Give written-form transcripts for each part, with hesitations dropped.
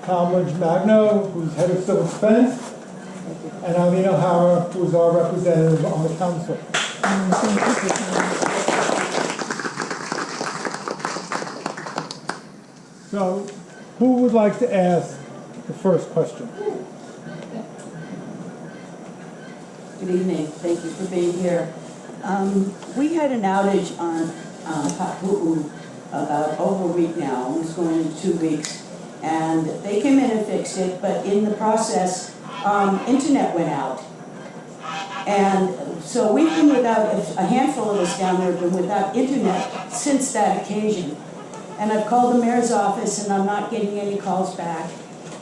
Talmadge Magno, who's head of civil defense, and Eileen O'Hara, who is our representative on the council. So, who would like to ask the first question? Good evening. Thank you for being here. We had an outage on Papu'u about over a week now, almost going into 2 weeks, and they came in and fixed it, but in the process, internet went out. And so we've been without, a handful of us down there have been without internet since that occasion. And I've called the mayor's office and I'm not getting any calls back.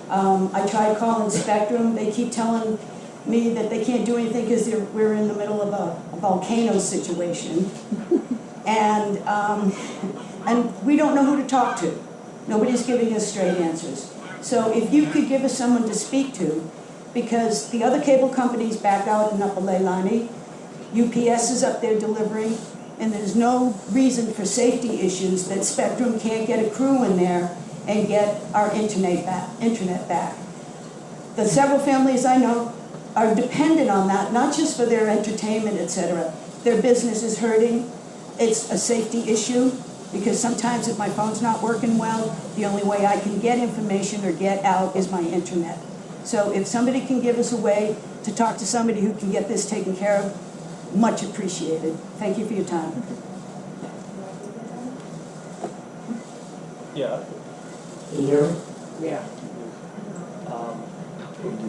I tried calling Spectrum. They keep telling me that they can't do anything because we're in the middle of a volcano situation. And we don't know who to talk to. Nobody's giving us straight answers. So if you could give us someone to speak to, because the other cable company's back out in Upper Leilani, UPS is up there delivering, and there's no reason for safety issues that Spectrum can't get a crew in there and get our internet back. The several families I know are dependent on that, not just for their entertainment, etc. Their business is hurting. It's a safety issue, because sometimes if my phone's not working well, the only way I can get information or get out is my internet. So if somebody can give us a way to talk to somebody who can get this taken care of, much appreciated. Thank you for your time. Yeah. Can you hear me? Yeah.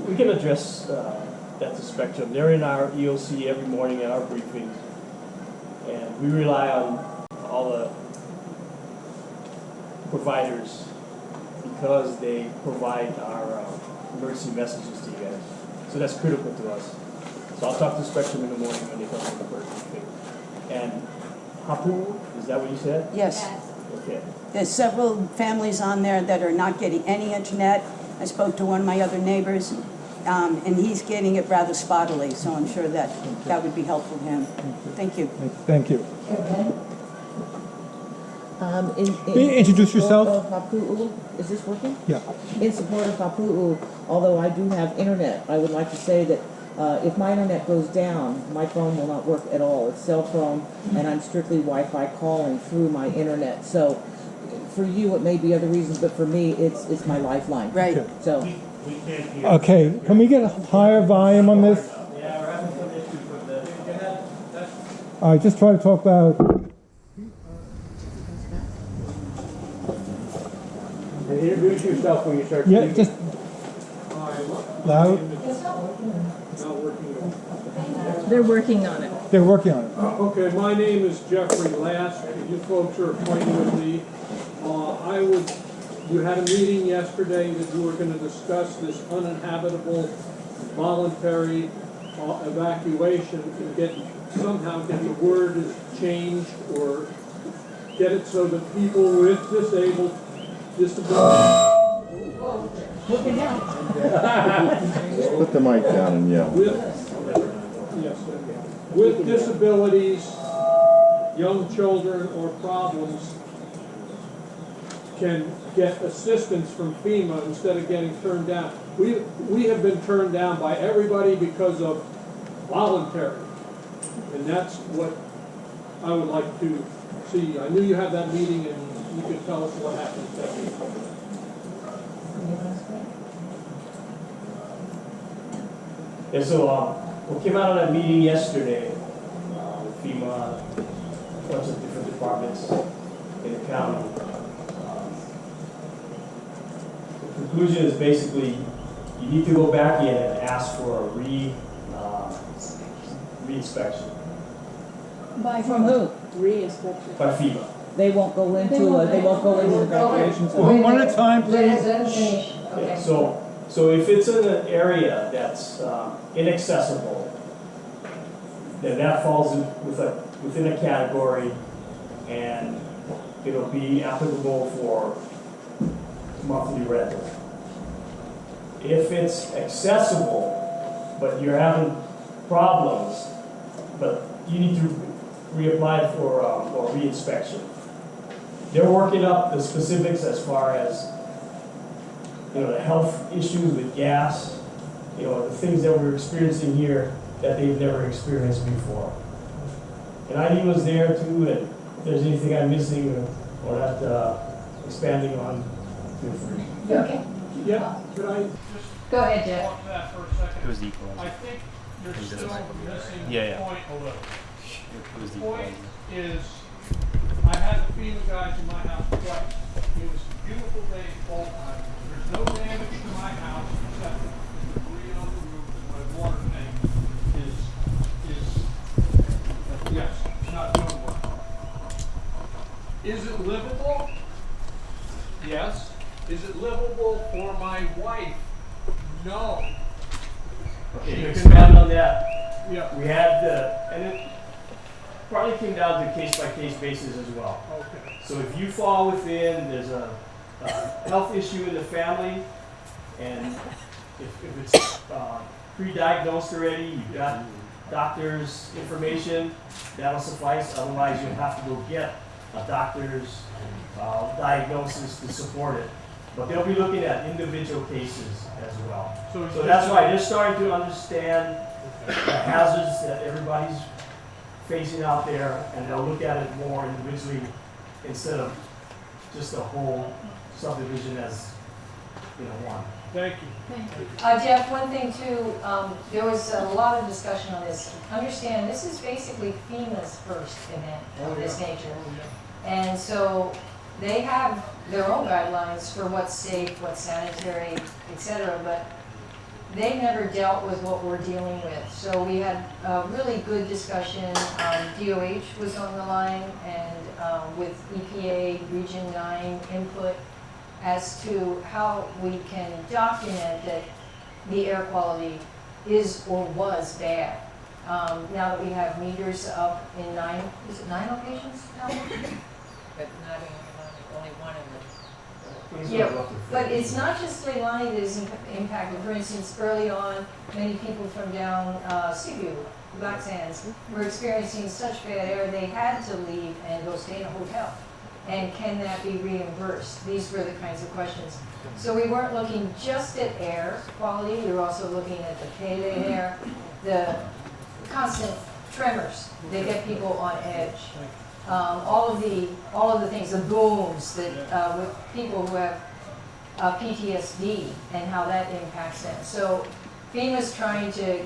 We can address that to Spectrum. They're in our EOC every morning at our briefings, and we rely on all the providers because they provide our emergency messages to you guys. So that's critical to us. So I'll talk to Spectrum in the morning when they come to the first briefing. And Hapu, is that what you said? Yes. Okay. There's several families on there that are not getting any internet. I spoke to one of my other neighbors, and he's getting it rather spottily, so I'm sure that that would be helpful to him. Thank you. Thank you. Introduce yourself. Of Papu'u, is this working? Yeah. In support of Papu'u, although I do have internet, I would like to say that if my internet goes down, my phone will not work at all. It's cell phone, and I'm strictly Wi-Fi calling through my internet. So for you, it may be other reasons, but for me, it's my lifeline. Right. Okay. So. Okay, can we get a higher volume on this? Yeah, we're having some issues with this. All right, just try to talk loud. And introduce yourself when you start Yeah, speaking. just loud. They're working on it. They're working on it. Okay, my name is Jeffrey Last. You folks are acquainted with me. You had a meeting yesterday that you were going to discuss this uninhabitable voluntary evacuation and somehow get the word changed or get it so that people with disabilities. Put the mic down and yell. With disabilities, young children, or problems can get assistance from FEMA instead of getting turned down. We have been turned down by everybody because of voluntary, and that's what I would like to see. I knew you had that meeting, and you could tell us what happened that week. Yeah, so we came out of that meeting yesterday with FEMA, a bunch of different departments in the county. The conclusion is basically you need to go back in and ask for a re-inspection From who? Re-inspection. by FEMA. They won't go into the evacuation zone. One at a time, please. Okay. So if it's in an area that's inaccessible, then that falls within a category, and it'll be applicable for monthly rental. If it's accessible, but you're having problems, but you need to reapply for re-inspection. They're working up the specifics as far as the health issues with gas, the things that we're experiencing here that they've never experienced before. And Eileen was there too, and if there's anything I'm missing or not expanding on, feel free. Okay. Yeah, could I just Go ahead, Jeff. talk to that for a second? It was the equalizer. I think you're still missing Yeah, the yeah. point a little. It was the The point equalizer. is, I had the FEMA guys in my house twice. It was a beautiful day fall time. There's no damage to my house except the debris on the roof and my water tank is yes, not doing well. Is it livable? Yes. Is it livable for my wife? No. Okay, to expand on that, Yeah. we had and it probably came down to case-by-case basis as well. Okay. So if you fall within, there's a health issue in the family, and if it's pre-diagnosed already, you've got doctor's information, that'll suffice. Otherwise, you'll have to go get a doctor's diagnosis to support it. But they'll be looking at individual cases as well. So that's why they're starting to understand the hazards that everybody's facing out there, and they'll look at it more individually instead of just a whole subdivision as one. Thank you. Jeff, one thing too, there was a lot of discussion on this. Understand, this is basically FEMA's first event of this nature. And so they have their own guidelines for what's safe, what's sanitary, etc. But they never dealt with what we're dealing with. So we had a really good discussion. DOH was on the line, and with EPA Region 9 input as to how we can document that the air quality is or was bad. Now that we have meters up in 9 locations now? But not only one in Yeah, but it's not just Leilani that is impacted. For instance, early on, many people from down Cebu, Black Sands, were experiencing such bad air they had to leave and go stay in a hotel. And can that be reimbursed? These were the kinds of questions. So we weren't looking just at air quality, we were also looking at the Pele air, the constant tremors that get people on edge. All of the things, the booms that with people who have PTSD and how that impacts them. So FEMA's trying to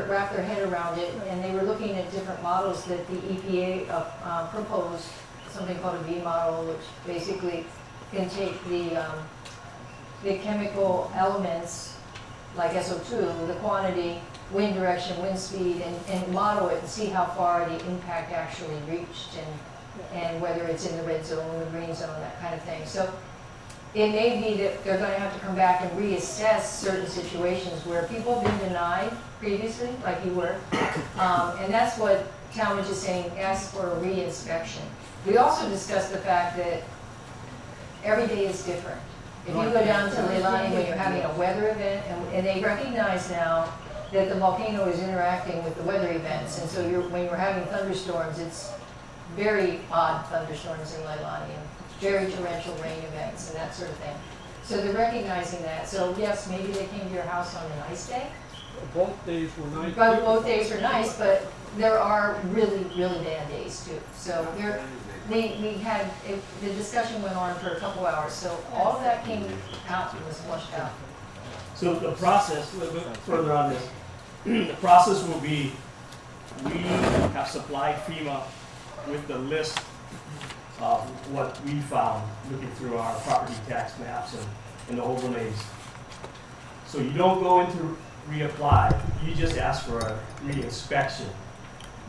wrap their head around it, and they were looking at different models that the EPA proposed, something called a V model, which basically can take the chemical elements like SO2, the quantity, wind direction, wind speed, and model it and see how far the impact actually reached and whether it's in the red zone, the green zone, that kind of thing. So it may be that they're going to have to come back and reassess certain situations where people have been denied previously, like you were. And that's what Talmadge is saying, ask for a re-inspection. We also discussed the fact that every day is different. If you go down to Leilani when you're having a weather event, and they recognize now that the volcano is interacting with the weather events, and so when you're having thunderstorms, it's very odd thunderstorms in Leilani, and very torrential rain events and that sort of thing. So they're recognizing that. So yes, maybe they came to your house on a nice day. Both days were nice. But both days were nice, but there are really, really bad days too. So we had, the discussion went on for a couple hours, so all of that came out and was flushed out. So the process, a little bit further on this, the process will be, we have supplied FEMA with the list of what we found looking through our property tax maps and the overlays. So you don't go into reapply, you just ask for a re-inspection.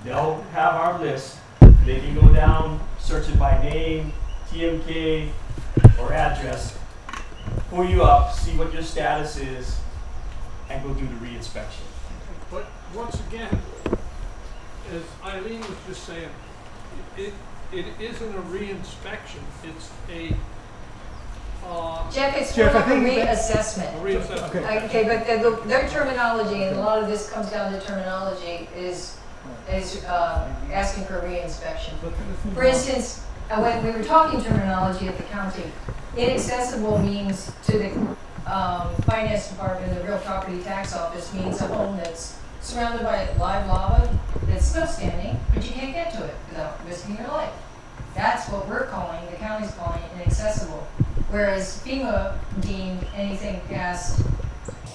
They'll have our list, they can go down, search it by name, TMK, or address, pull you up, see what your status is, and go do the re-inspection. But once again, as Eileen was just saying, it isn't a re-inspection, it's a Jeff, it's Jeff, more I like a think reassessment. reassessment. Okay, but their terminology, and a lot of this comes down to terminology, is asking for re-inspection. For instance, when we were talking terminology at the county, inaccessible means to the finance department, the real property tax office, means a home that's surrounded by live lava that's still standing, but you can't get to it without risking your life. That's what we're calling, the county's calling inaccessible. Whereas FEMA deemed anything past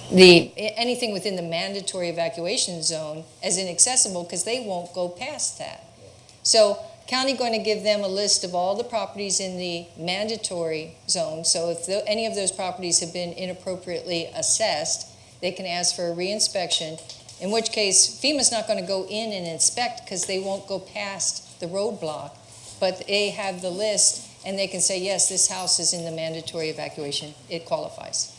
anything within the mandatory evacuation zone as inaccessible because they won't go past that. So county going to give them a list of all the properties in the mandatory zone. So if any of those properties have been inappropriately assessed, they can ask for a reinspection, in which case FEMA's not going to go in and inspect because they won't go past the roadblock, but they have the list and they can say, yes, this house is in the mandatory evacuation, it qualifies.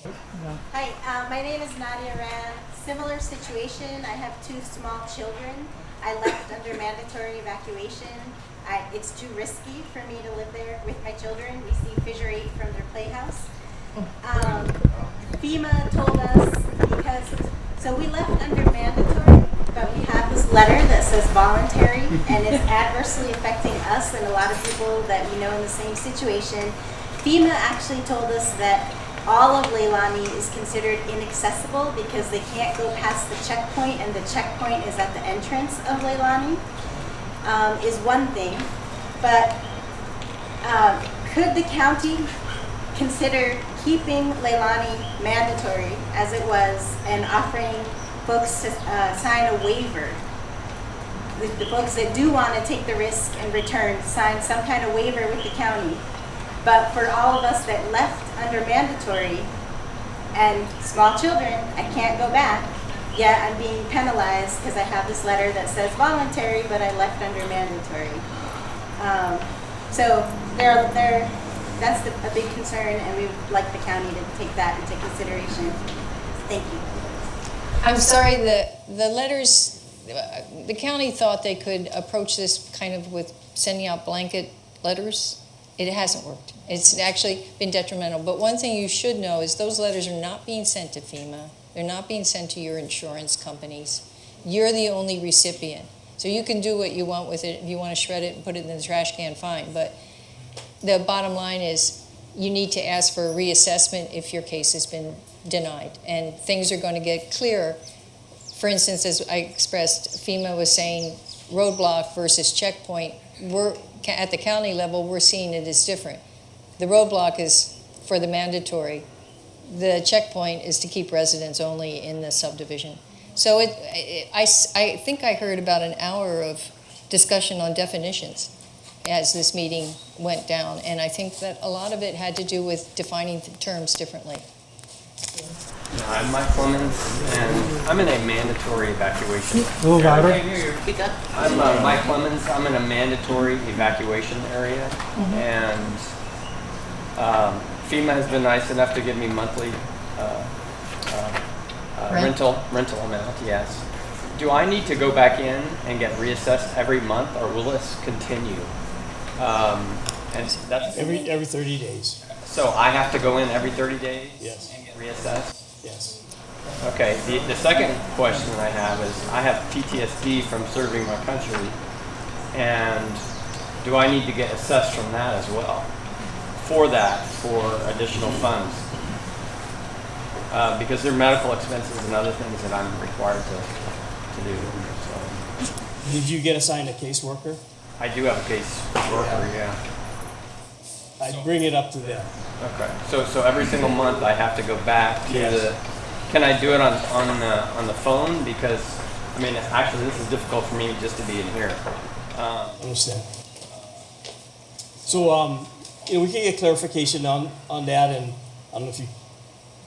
Hi, my name is Nadia Rand. Similar situation. I have 2 small children. I left under mandatory evacuation. It's too risky for me to live there with my children. We see fissure 8 from their playhouse. FEMA told us so we left under mandatory, but we have this letter that says voluntary, and it's adversely affecting us and a lot of people that we know in the same situation. FEMA actually told us that all of Leilani is considered inaccessible because they can't go past the checkpoint, and the checkpoint is at the entrance of Leilani, is one thing. But could the county consider keeping Leilani mandatory as it was and offering folks to sign a waiver? The folks that do want to take the risk and return sign some kind of waiver with the county. But for all of us that left under mandatory and small children, I can't go back. Yet I'm being penalized because I have this letter that says voluntary, but I left under mandatory. So that's a big concern, and we would like the county to take that into consideration. Thank you. I'm sorry, the letters, the county thought they could approach this kind of with sending out blanket letters. It hasn't worked. It's actually been detrimental. But one thing you should know is those letters are not being sent to FEMA. They're not being sent to your insurance companies. You're the only recipient. So you can do what you want with it. If you want to shred it and put it in the trash can, fine. But the bottom line is you need to ask for a reassessment if your case has been denied. And things are going to get clearer. For instance, as I expressed, FEMA was saying roadblock versus checkpoint. At the county level, we're seeing it as different. The roadblock is for the mandatory. The checkpoint is to keep residents only in the subdivision. So I think I heard about an hour of discussion on definitions as this meeting went down, and I think that a lot of it had to do with defining terms differently. I'm Mike Clemens, and I'm in a mandatory evacuation. A little louder. I'm Mike Clemens. I'm in a mandatory evacuation area, and FEMA has been nice enough to give me monthly rental amount. Yes. Do I need to go back in and get reassessed every month, or will this continue? And that's every 30 days. So I have to go in every 30 days. Yes. And get reassessed. Yes. Okay, the second question I have is, I have PTSD from serving my country, and do I need to get assessed from that as well? For additional funds? Because there are medical expenses and other things that I'm required to do. So. Did you get assigned a caseworker? I do have a caseworker, yeah. I'd bring it up to them. Okay, so every single month I have to go back to the. Can I do it on the phone? Because I mean, actually, this is difficult for me just to be in here. Understand. So we can get clarification on that, and I don't know if you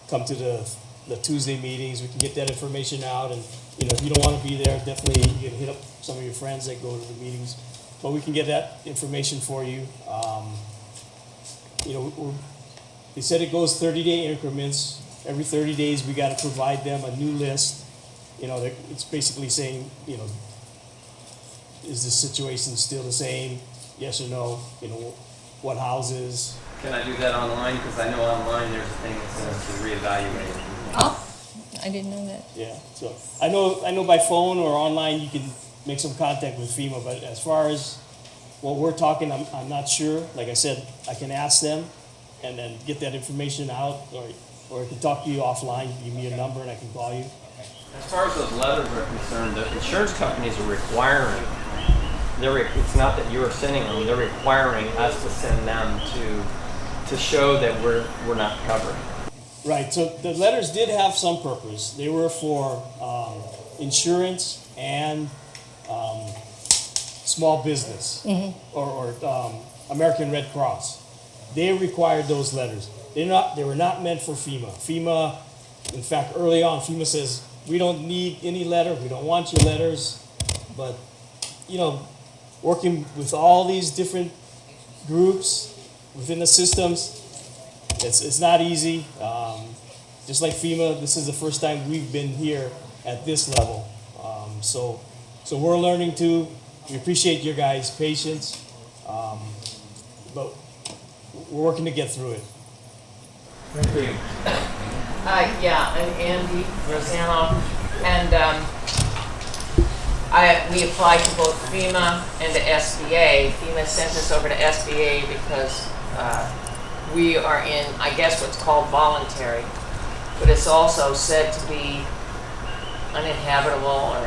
come to the Tuesday meetings, we can get that information out, and if you don't want to be there, definitely you can hit up some of your friends that go to the meetings, but we can get that information for you. They said it goes 30-day increments. Every 30 days, we got to provide them a new list. It's basically saying, is the situation still the same? Yes or no? What houses? Can I do that online? Because I know online there's a thing that says to reevaluate. Oh, I didn't know that. Yeah. So I know by phone or online you can make some contact with FEMA, but as far as what we're talking, I'm not sure. Like I said, I can ask them and then get that information out, or or I can talk to you offline. Give me a number and I can call you. As far as those letters are concerned, the insurance companies are requiring, it's not that you're sending them, they're requiring us to send them to show that we're not covered. Right, so the letters did have some purpose. They were for insurance and small business or American Red Cross. They required those letters. They were not meant for FEMA. FEMA, in fact, early on, FEMA says, we don't need any letter, we don't want your letters. But, you know, working with all these different groups within the systems, it's not easy. Just like FEMA, this is the first time we've been here at this level. So we're learning too. We appreciate your guys' patience, but we're working to get through it. Yeah, I'm Andy Rosano, and we applied to both FEMA and the SBA. FEMA sent us over to SBA because we are in, I guess, what's called voluntary, but it's also said to be uninhabitable or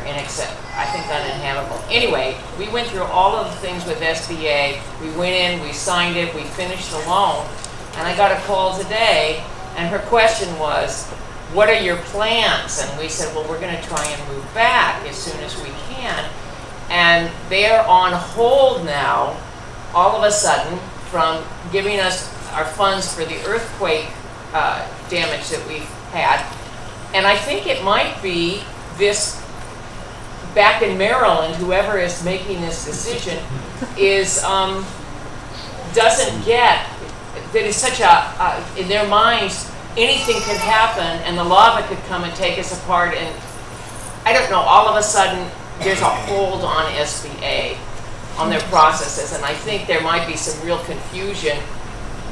I think uninhabitable. Anyway, we went through all of the things with SBA. We went in, we signed it, we finished the loan, and I got a call today, and her question was, what are your plans? And we said, well, we're going to try and move back as soon as we can. And they're on hold now, all of a sudden, from giving us our funds for the earthquake damage that we've had. And I think it might be this, back in Maryland, whoever is making this decision is, doesn't get, that is such a, in their minds, anything could happen and the lava could come and take us apart, and I don't know, all of a sudden there's a hold on SBA, on their processes, and I think there might be some real confusion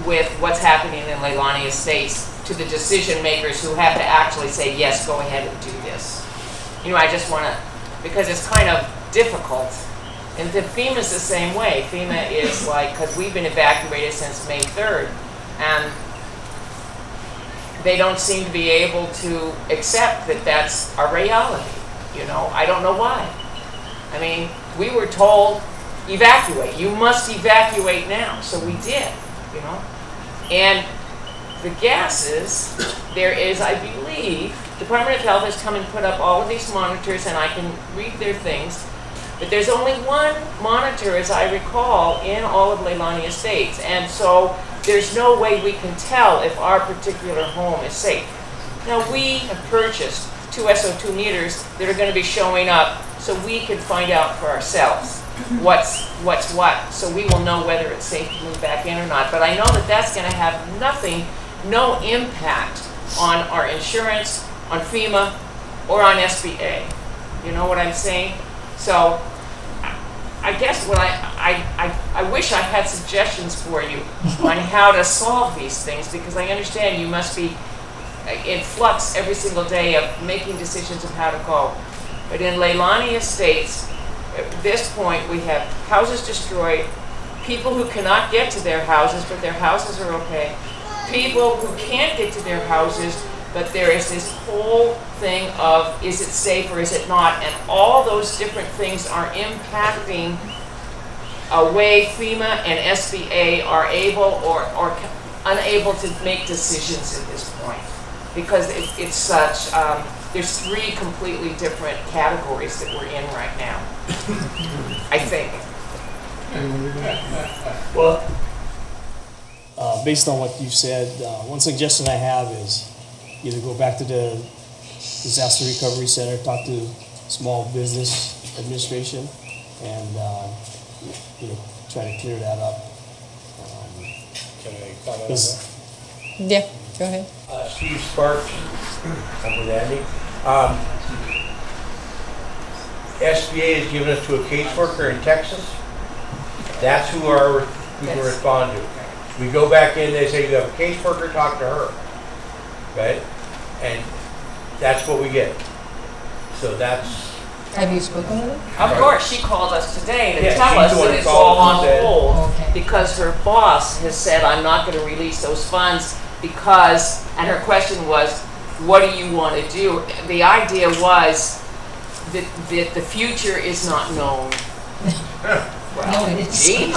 with what's happening in Leilani Estates to the decision makers who have to actually say, yes, go ahead and do this. You know, I just want to, because it's kind of difficult. And the FEMA's the same way. FEMA is like, because we've been evacuated since May 3rd, and they don't seem to be able to accept that that's our reality. You know, I don't know why. I mean, we were told, evacuate. You must evacuate now. So we did, you know. And the gases, there is, I believe, Department of Health has come and put up all of these monitors, and I can read their things, but there's only one monitor, as I recall, in all of Leilani Estates, and so there's no way we can tell if our particular home is safe. Now, we have purchased 2 SO2 meters that are going to be showing up so we can find out for ourselves what's what, so we will know whether it's safe to move back in or not. But I know that that's going to have no impact on our insurance, on FEMA, or on SBA. You know what I'm saying? So I guess what I wish I had suggestions for you on how to solve these things, because I understand you must be in flux every single day of making decisions of how to go. But in Leilani Estates, at this point, we have houses destroyed, people who cannot get to their houses, but their houses are okay, people who can't get to their houses, but there is this whole thing of, is it safe or is it not? And all those different things are impacting a way FEMA and SBA are able or unable to make decisions at this point. Because it's such, there's 3 completely different categories that we're in right now, I think. Well, based on what you've said, one suggestion I have is either go back to the Disaster Recovery Center, talk to Small Business Administration, and try to clear that up. Can I comment on that? Yeah, go ahead. Steve Sparks, I'm with Andy. SBA has given us to a caseworker in Texas. That's who we can respond to. We go back in, they say you have a caseworker, talk to her. Right? And that's what we get. So that's... Have you spoken with her? Of course, she called us today to Yeah, tell us she's the one that who it's called all us on and said- hold because her boss has said, I'm not going to release those funds because, and her question was, what do you want to do? The idea was that the future is not known. Well, No, it is. geez.